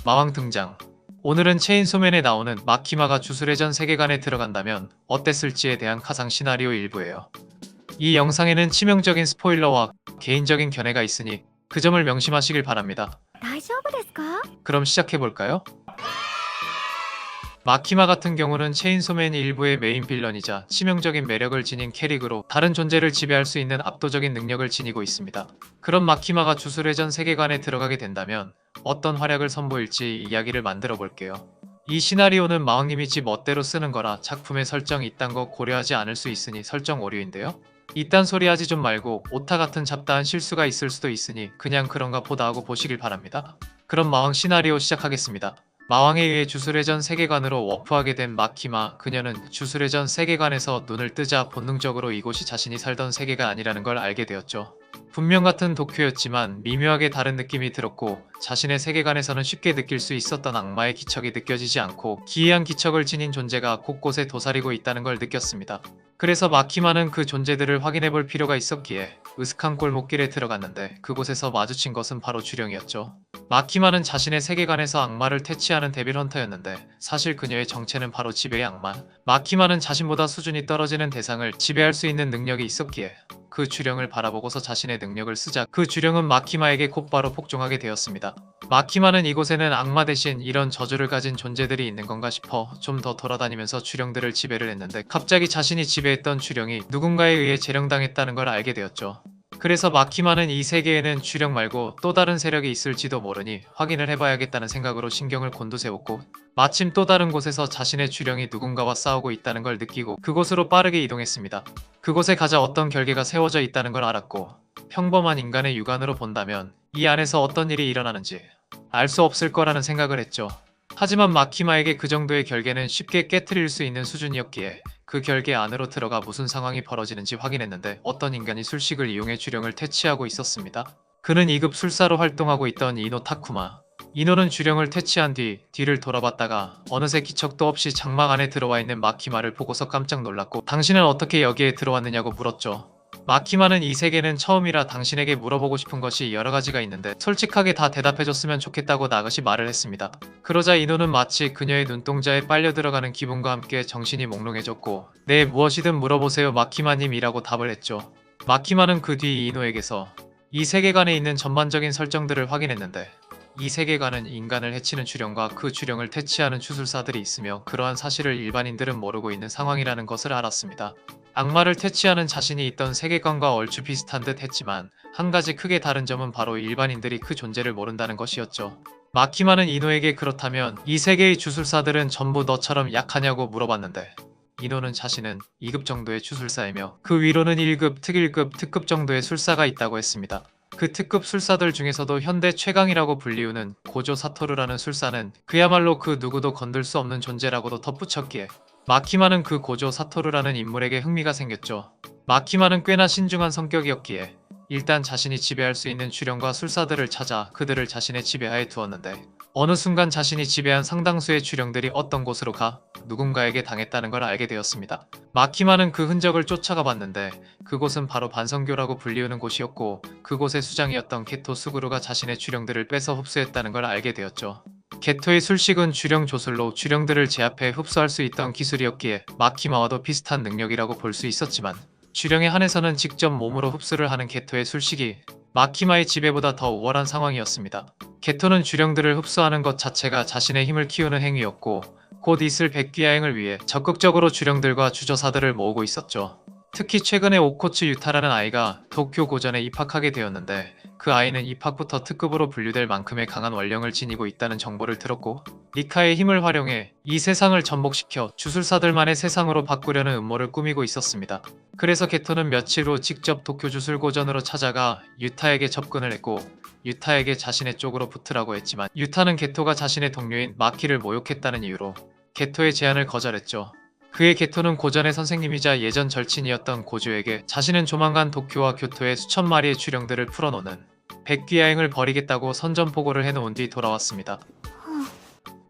마왕 등장. 오늘은 체인소맨에 나오는 마키마가 주술회전 세계관에 들어간다면 어땠을지에 대한 가상 시나리오 일부예요. 이 영상에는 치명적인 스포일러와 개인적인 견해가 있으니 그 점을 명심하시길 바랍니다. 大丈夫ですか？ 그럼 시작해볼까요? 마키마 같은 경우는 체인소맨 일부의 메인 빌런이자 치명적인 매력을 지닌 캐릭으로 다른 존재를 지배할 수 있는 압도적인 능력을 지니고 있습니다. 그런 마키마가 주술회전 세계관에 들어가게 된다면 어떤 활약을 선보일지 이야기를 만들어 볼게요. 이 시나리오는 마왕님이 지 멋대로 쓰는 거라 작품의 설정이 이딴 거 고려하지 않을 수 있으니 설정 오류인데요. 이딴 소리 하지 좀 말고 오타 같은 잡다한 실수가 있을 수도 있으니 그냥 그런가 보다 하고 보시길 바랍니다. 그럼 마왕 시나리오 시작하겠습니다. 마왕에 의해 주술회전 세계관으로 워프하게 된 마키마, 그녀는 주술회전 세계관에서 눈을 뜨자 본능적으로 이곳이 자신이 살던 세계가 아니라는 걸 알게 되었죠. 분명 같은 도쿄였지만 미묘하게 다른 느낌이 들었고 자신의 세계관에서는 쉽게 느낄 수 있었던 악마의 기척이 느껴지지 않고 기이한 기척을 지닌 존재가 곳곳에 도사리고 있다는 걸 느꼈습니다. 그래서 마키마는 그 존재들을 확인해 볼 필요가 있었기에 으슥한 골목길에 들어갔는데 그곳에서 마주친 것은 바로 주령이었죠. 마키마는 자신의 세계관에서 악마를 퇴치하는 데빌 헌터였는데 사실 그녀의 정체는 바로 지배의 악마. 마키마는 자신보다 수준이 떨어지는 대상을 지배할 수 있는 능력이 있었기에 그 주령을 바라보고서 자신의 능력을 쓰자 그 주령은 마키마에게 곧바로 복종하게 되었습니다. 마키마는 이곳에는 악마 대신 이런 저주를 가진 존재들이 있는 건가 싶어 좀 더 돌아다니면서 주령들을 지배를 했는데 갑자기 자신이 지배했던 주령이 누군가에 의해 재령당했다는 걸 알게 되었죠. 그래서 마키마는 이 세계에는 주령 말고 또 다른 세력이 있을지도 모르니 확인을 해봐야겠다는 생각으로 신경을 곤두세웠고 마침 또 다른 곳에서 자신의 주령이 누군가와 싸우고 있다는 걸 느끼고 그곳으로 빠르게 이동했습니다. 그곳에 가자 어떤 결계가 세워져 있다는 걸 알았고 평범한 인간의 육안으로 본다면 이 안에서 어떤 일이 일어나는지 알 수 없을 거라는 생각을 했죠. 하지만 마키마에게 그 정도의 결계는 쉽게 깨트릴 수 있는 수준이었기에 그 결계 안으로 들어가 무슨 상황이 벌어지는지 확인했는데 어떤 인간이 술식을 이용해 주령을 퇴치하고 있었습니다. 그는 2급 술사로 활동하고 있던 이노 타쿠마. 이노는 주령을 퇴치한 뒤를 돌아봤다가 어느새 기척도 없이 장막 안에 들어와 있는 마키마를 보고서 깜짝 놀랐고 당신은 어떻게 여기에 들어왔느냐고 물었죠. 마키마는 이 세계는 처음이라 당신에게 물어보고 싶은 것이 여러 가지가 있는데 솔직하게 다 대답해줬으면 좋겠다고 나긋이 말을 했습니다. 그러자 이노는 마치 그녀의 눈동자에 빨려 들어가는 기분과 함께 정신이 몽롱해졌고 네, 무엇이든 물어보세요 마키마님이라고 답을 했죠. 마키마는 그 뒤 이노에게서 이 세계관에 있는 전반적인 설정들을 확인했는데 이 세계관은 인간을 해치는 주령과 그 주령을 퇴치하는 주술사들이 있으며 그러한 사실을 일반인들은 모르고 있는 상황이라는 것을 알았습니다. 악마를 퇴치하는 자신이 있던 세계관과 얼추 비슷한 듯 했지만 한 가지 크게 다른 점은 바로 일반인들이 그 존재를 모른다는 것이었죠. 마키마는 이노에게 그렇다면 이 세계의 주술사들은 전부 너처럼 약하냐고 물어봤는데 이노는 자신은 2급 정도의 주술사이며 그 위로는 1급, 특1급, 특급 정도의 술사가 있다고 했습니다. 그 특급 술사들 중에서도 현대 최강이라고 불리우는 고조 사토루라는 술사는 그야말로 그 누구도 건들 수 없는 존재라고도 덧붙였기에 마키마는 그 고조 사토루라는 인물에게 흥미가 생겼죠. 마키마는 꽤나 신중한 성격이었기에 일단 자신이 지배할 수 있는 주령과 술사들을 찾아 그들을 자신의 지배하에 두었는데 어느 순간 자신이 지배한 상당수의 주령들이 어떤 곳으로 가 누군가에게 당했다는 걸 알게 되었습니다. 마키마는 그 흔적을 쫓아가 봤는데 그곳은 바로 반성교라고 불리우는 곳이었고 그곳의 수장이었던 게토 수구루가 자신의 주령들을 뺏어 흡수했다는 걸 알게 되었죠. 게토의 술식은 주령 조술로 주령들을 제압해 흡수할 수 있던 기술이었기에 마키마와도 비슷한 능력이라고 볼 수 있었지만 주령에 한해서는 직접 몸으로 흡수를 하는 게토의 술식이 마키마의 지배보다 더 우월한 상황이었습니다. 게토는 주령들을 흡수하는 것 자체가 자신의 힘을 키우는 행위였고 곧 있을 백귀야행을 위해 적극적으로 주령들과 주저사들을 모으고 있었죠. 특히 최근에 오코츠 유타라는 아이가 도쿄 고전에 입학하게 되었는데 그 아이는 입학부터 특급으로 분류될 만큼의 강한 원령을 지니고 있다는 정보를 들었고 니카의 힘을 활용해 이 세상을 전복시켜 주술사들만의 세상으로 바꾸려는 음모를 꾸미고 있었습니다. 그래서 게토는 며칠 후 직접 도쿄 주술고전으로 찾아가 유타에게 접근을 했고 유타에게 자신의 쪽으로 붙으라고 했지만 유타는 게토가 자신의 동료인 마키를 모욕했다는 이유로 게토의 제안을 거절했죠. 그의 게토는 고전의 선생님이자 예전 절친이었던 고조에게 자신은 조만간 도쿄와 교토의 수천 마리의 주령들을 풀어놓는 백귀야행을 벌이겠다고 선전포고를 해놓은 뒤 돌아왔습니다.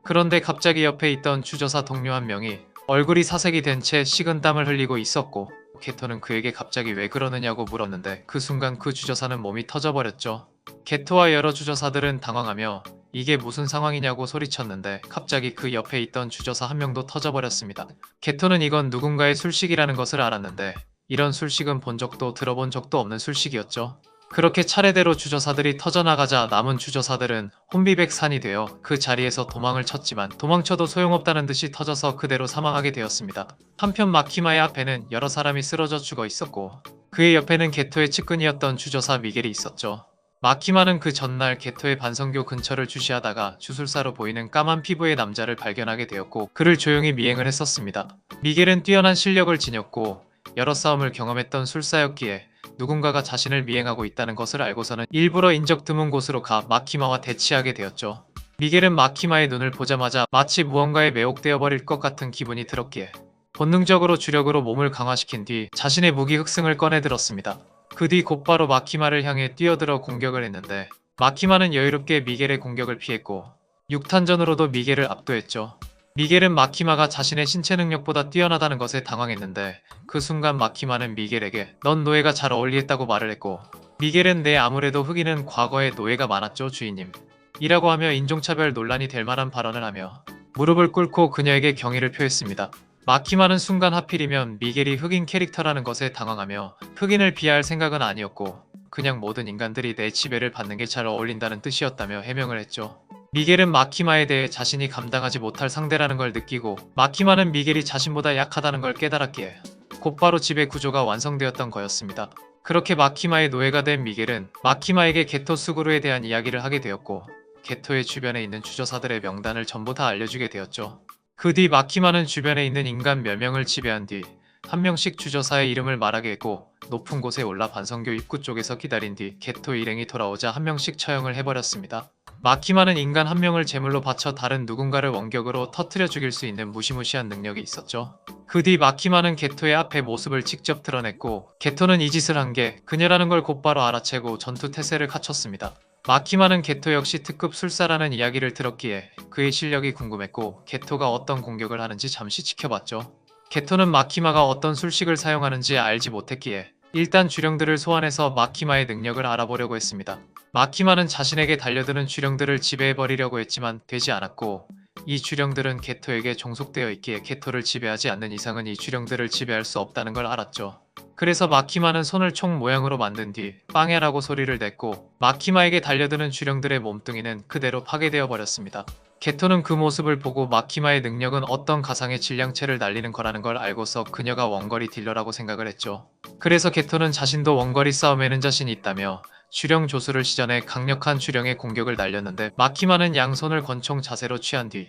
그런데 갑자기 옆에 있던 주저사 동료 한 명이 얼굴이 사색이 된 채 식은땀을 흘리고 있었고 게토는 그에게 갑자기 왜 그러느냐고 물었는데 그 순간 그 주저사는 몸이 터져버렸죠. 게토와 여러 주저사들은 당황하며 이게 무슨 상황이냐고 소리쳤는데 갑자기 그 옆에 있던 주저사 한 명도 터져버렸습니다. 개토는 이건 누군가의 술식이라는 것을 알았는데 이런 술식은 본 적도 들어본 적도 없는 술식이었죠. 그렇게 차례대로 주저사들이 터져나가자 남은 주저사들은 혼비백산이 되어 그 자리에서 도망을 쳤지만 도망쳐도 소용없다는 듯이 터져서 그대로 사망하게 되었습니다. 한편 마키마의 앞에는 여러 사람이 쓰러져 죽어 있었고 그의 옆에는 게토의 측근이었던 주저사 미겔이 있었죠. 마키마는 그 전날 게토의 반성교 근처를 주시하다가 주술사로 보이는 까만 피부의 남자를 발견하게 되었고 그를 조용히 미행을 했었습니다. 미겔은 뛰어난 실력을 지녔고 여러 싸움을 경험했던 술사였기에 누군가가 자신을 미행하고 있다는 것을 알고서는 일부러 인적 드문 곳으로 가 마키마와 대치하게 되었죠. 미겔은 마키마의 눈을 보자마자 마치 무언가에 매혹되어 버릴 것 같은 기분이 들었기에 본능적으로 주력으로 몸을 강화시킨 뒤 자신의 무기 흑승을 꺼내 들었습니다. 그 뒤 곧바로 마키마를 향해 뛰어들어 공격을 했는데 마키마는 여유롭게 미겔의 공격을 피했고 6탄전으로도 미겔을 압도했죠. 미겔은 마키마가 자신의 신체 능력보다 뛰어나다는 것에 당황했는데 그 순간 마키마는 미겔에게 넌 노예가 잘 어울리겠다고 말을 했고 미겔은 네 아무래도 흑인은 과거에 노예가 많았죠 주인님 이라고 하며 인종차별 논란이 될 만한 발언을 하며 무릎을 꿇고 그녀에게 경의를 표했습니다. 마키마는 순간 하필이면 미겔이 흑인 캐릭터라는 것에 당황하며 흑인을 비하할 생각은 아니었고 그냥 모든 인간들이 내 지배를 받는 게 잘 어울린다는 뜻이었다며 해명을 했죠. 미겔은 마키마에 대해 자신이 감당하지 못할 상대라는 걸 느끼고 마키마는 미겔이 자신보다 약하다는 걸 깨달았기에 곧바로 지배 구조가 완성되었던 거였습니다. 그렇게 마키마의 노예가 된 미겔은 마키마에게 게토 스구루에 대한 이야기를 하게 되었고 게토의 주변에 있는 주저사들의 명단을 전부 다 알려주게 되었죠. 그 뒤 마키마는 주변에 있는 인간 몇 명을 지배한 뒤 한 명씩 주저사의 이름을 말하게 했고 높은 곳에 올라 반성교 입구 쪽에서 기다린 뒤 게토 일행이 돌아오자 한 명씩 처형을 해버렸습니다. 마키마는 인간 한 명을 제물로 바쳐 다른 누군가를 원격으로 터뜨려 죽일 수 있는 무시무시한 능력이 있었죠. 그 뒤 마키마는 게토의 앞에 모습을 직접 드러냈고 게토는 이 짓을 한 게 그녀라는 걸 곧바로 알아채고 전투 태세를 갖췄습니다. 마키마는 게토 역시 특급 술사라는 이야기를 들었기에 그의 실력이 궁금했고 게토가 어떤 공격을 하는지 잠시 지켜봤죠. 게토는 마키마가 어떤 술식을 사용하는지 알지 못했기에 일단 주령들을 소환해서 마키마의 능력을 알아보려고 했습니다. 마키마는 자신에게 달려드는 주령들을 지배해버리려고 했지만 되지 않았고 이 주령들은 게토에게 종속되어 있기에 게토를 지배하지 않는 이상은 이 주령들을 지배할 수 없다는 걸 알았죠. 그래서 마키마는 손을 총 모양으로 만든 뒤 빵야라고 소리를 냈고 마키마에게 달려드는 주령들의 몸뚱이는 그대로 파괴되어 버렸습니다. 게토는 그 모습을 보고 마키마의 능력은 어떤 가상의 질량체를 날리는 거라는 걸 알고서 그녀가 원거리 딜러라고 생각을 했죠. 그래서 게토는 자신도 원거리 싸움에는 자신이 있다며 주령 조수를 시전해 강력한 주령의 공격을 날렸는데 마키마는 양손을 권총 자세로 취한 뒤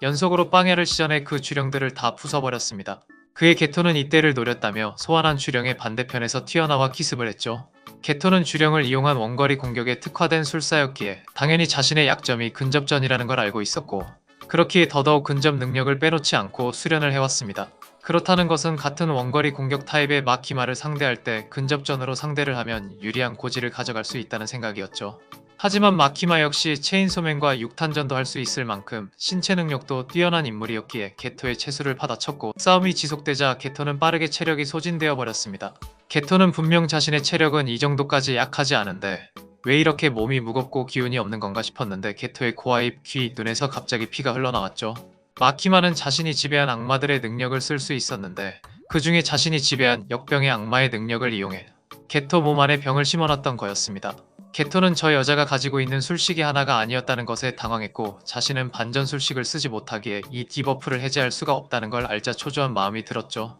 연속으로 빵야를 시전해 그 주령들을 다 부숴버렸습니다. 그의 게토는 이때를 노렸다며 소환한 주령의 반대편에서 튀어나와 기습을 했죠. 게토는 주령을 이용한 원거리 공격에 특화된 술사였기에 당연히 자신의 약점이 근접전이라는 걸 알고 있었고 그렇기에 더더욱 근접 능력을 빼놓지 않고 수련을 해왔습니다. 그렇다는 것은 같은 원거리 공격 타입의 마키마를 상대할 때 근접전으로 상대를 하면 유리한 고지를 가져갈 수 있다는 생각이었죠. 하지만 마키마 역시 체인소맨과 6탄전도 할 수 있을 만큼 신체 능력도 뛰어난 인물이었기에 게토의 채수를 받아쳤고 싸움이 지속되자 게토는 빠르게 체력이 소진되어 버렸습니다. 게토는 분명 자신의 체력은 이 정도까지 약하지 않은데 왜 이렇게 몸이 무겁고 기운이 없는 건가 싶었는데 게토의 코와 입, 귀, 눈에서 갑자기 피가 흘러나왔죠. 마키마는 자신이 지배한 악마들의 능력을 쓸 수 있었는데 그 중에 자신이 지배한 역병의 악마의 능력을 이용해 게토 몸 안에 병을 심어놨던 거였습니다. 게토는 저 여자가 가지고 있는 술식이 하나가 아니었다는 것에 당황했고 자신은 반전 술식을 쓰지 못하기에 이 디버프를 해제할 수가 없다는 걸 알자 초조한 마음이 들었죠.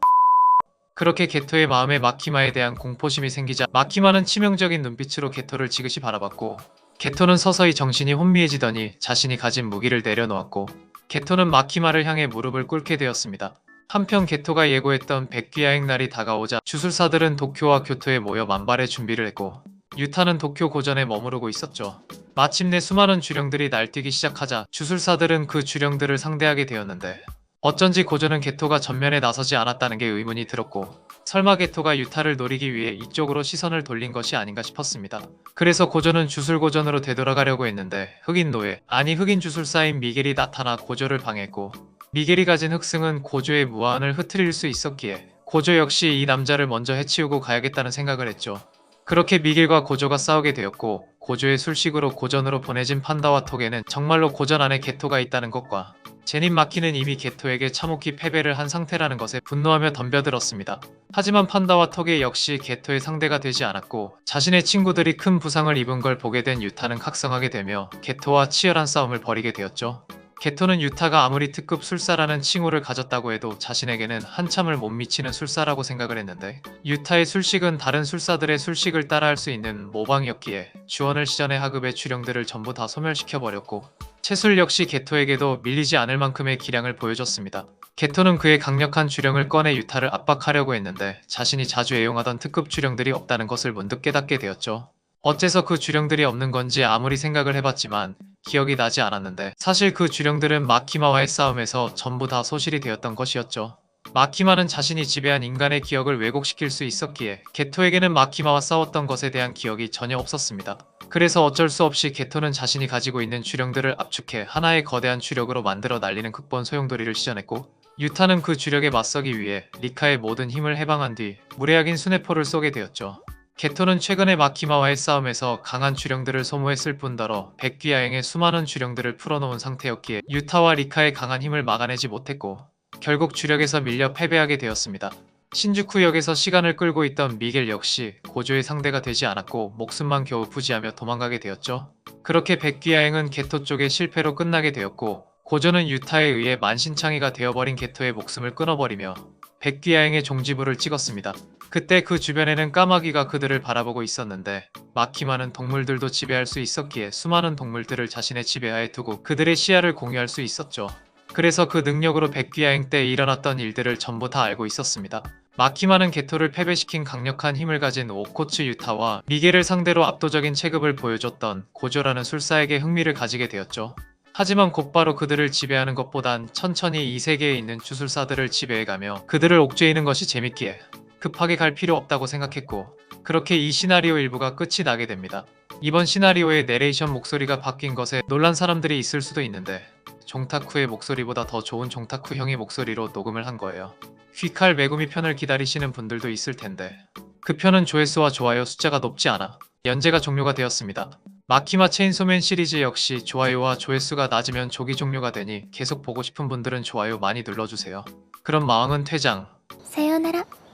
그렇게 게토의 마음에 마키마에 대한 공포심이 생기자 마키마는 치명적인 눈빛으로 게토를 지그시 바라봤고 게토는 서서히 정신이 혼미해지더니 자신이 가진 무기를 내려놓았고 게토는 마키마를 향해 무릎을 꿇게 되었습니다. 한편 게토가 예고했던 백귀야행 날이 다가오자 주술사들은 도쿄와 교토에 모여 만발의 준비를 했고 유타는 도쿄 고전에 머무르고 있었죠. 마침내 수많은 주령들이 날뛰기 시작하자 주술사들은 그 주령들을 상대하게 되었는데 어쩐지 고전은 게토가 전면에 나서지 않았다는 게 의문이 들었고 설마 게토가 유타를 노리기 위해 이쪽으로 시선을 돌린 것이 아닌가 싶었습니다. 그래서 고조는 주술고전으로 되돌아가려고 했는데 흑인 노예, 아니 흑인 주술사인 미겔이 나타나 고조를 방해했고 미겔이 가진 흑승은 고조의 무한을 흐트릴 수 있었기에 고조 역시 이 남자를 먼저 해치우고 가야겠다는 생각을 했죠. 그렇게 미겔과 고조가 싸우게 되었고 고조의 술식으로 고전으로 보내진 판다와 톡에는 정말로 고전 안에 게토가 있다는 것과 제닌 마키는 이미 게토에게 참혹히 패배를 한 상태라는 것에 분노하며 덤벼들었습니다. 하지만 판다와 톡에 역시 게토의 상대가 되지 않았고 자신의 친구들이 큰 부상을 입은 걸 보게 된 유타는 각성하게 되며 게토와 치열한 싸움을 벌이게 되었죠. 게토는 유타가 아무리 특급 술사라는 칭호를 가졌다고 해도 자신에게는 한참을 못 미치는 술사라고 생각을 했는데 유타의 술식은 다른 술사들의 술식을 따라할 수 있는 모방이었기에 주원을 시전의 하급의 주령들을 전부 다 소멸시켜버렸고 채술 역시 게토에게도 밀리지 않을 만큼의 기량을 보여줬습니다. 게토는 그의 강력한 주령을 꺼내 유타를 압박하려고 했는데 자신이 자주 애용하던 특급 주령들이 없다는 것을 문득 깨닫게 되었죠. 어째서 그 주령들이 없는 건지 아무리 생각을 해봤지만 기억이 나지 않았는데 사실 그 주령들은 마키마와의 싸움에서 전부 다 소실이 되었던 것이었죠. 마키마는 자신이 지배한 인간의 기억을 왜곡시킬 수 있었기에 게토에게는 마키마와 싸웠던 것에 대한 기억이 전혀 없었습니다. 그래서 어쩔 수 없이 게토는 자신이 가지고 있는 주령들을 압축해 하나의 거대한 주력으로 만들어 날리는 극본 소용돌이를 시전했고 유타는 그 주력에 맞서기 위해 리카의 모든 힘을 해방한 뒤 무례하긴 수뇌포를 쏘게 되었죠. 게토는 최근에 마키마와의 싸움에서 강한 주령들을 소모했을 뿐더러 백귀야행의 수많은 주령들을 풀어놓은 상태였기에 유타와 리카의 강한 힘을 막아내지 못했고 결국 주력에서 밀려 패배하게 되었습니다. 신주쿠역에서 시간을 끌고 있던 미겔 역시 고조의 상대가 되지 않았고 목숨만 겨우 부지하며 도망가게 되었죠. 그렇게 백귀야행은 게토 쪽의 실패로 끝나게 되었고 고조는 유타에 의해 만신창이가 되어버린 게토의 목숨을 끊어버리며 백귀야행의 종지부를 찍었습니다. 그때 그 주변에는 까마귀가 그들을 바라보고 있었는데 마키마는 동물들도 지배할 수 있었기에 수많은 동물들을 자신의 지배하에 두고 그들의 시야를 공유할 수 있었죠. 그래서 그 능력으로 백귀야행 때 일어났던 일들을 전부 다 알고 있었습니다. 마키마는 게토를 패배시킨 강력한 힘을 가진 오코츠 유타와 미겔을 상대로 압도적인 체급을 보여줬던 고조라는 술사에게 흥미를 가지게 되었죠. 하지만 곧바로 그들을 지배하는 것보단 천천히 이 세계에 있는 주술사들을 지배해가며 그들을 옥죄이는 것이 재밌기에 급하게 갈 필요 없다고 생각했고 그렇게 이 시나리오 일부가 끝이 나게 됩니다. 이번 시나리오의 내레이션 목소리가 바뀐 것에 놀란 사람들이 있을 수도 있는데 종타쿠의 목소리보다 더 좋은 종타쿠 형의 목소리로 녹음을 한 거예요. 휘칼 메구미 편을 기다리시는 분들도 있을 텐데 그 편은 조회수와 좋아요 숫자가 높지 않아 연재가 종료가 되었습니다. 마키마 체인소맨 시리즈 역시 좋아요와 조회수가 낮으면 조기 종료가 되니 계속 보고 싶은 분들은 좋아요 많이 눌러주세요. 그럼 마왕은 퇴장.さようなら。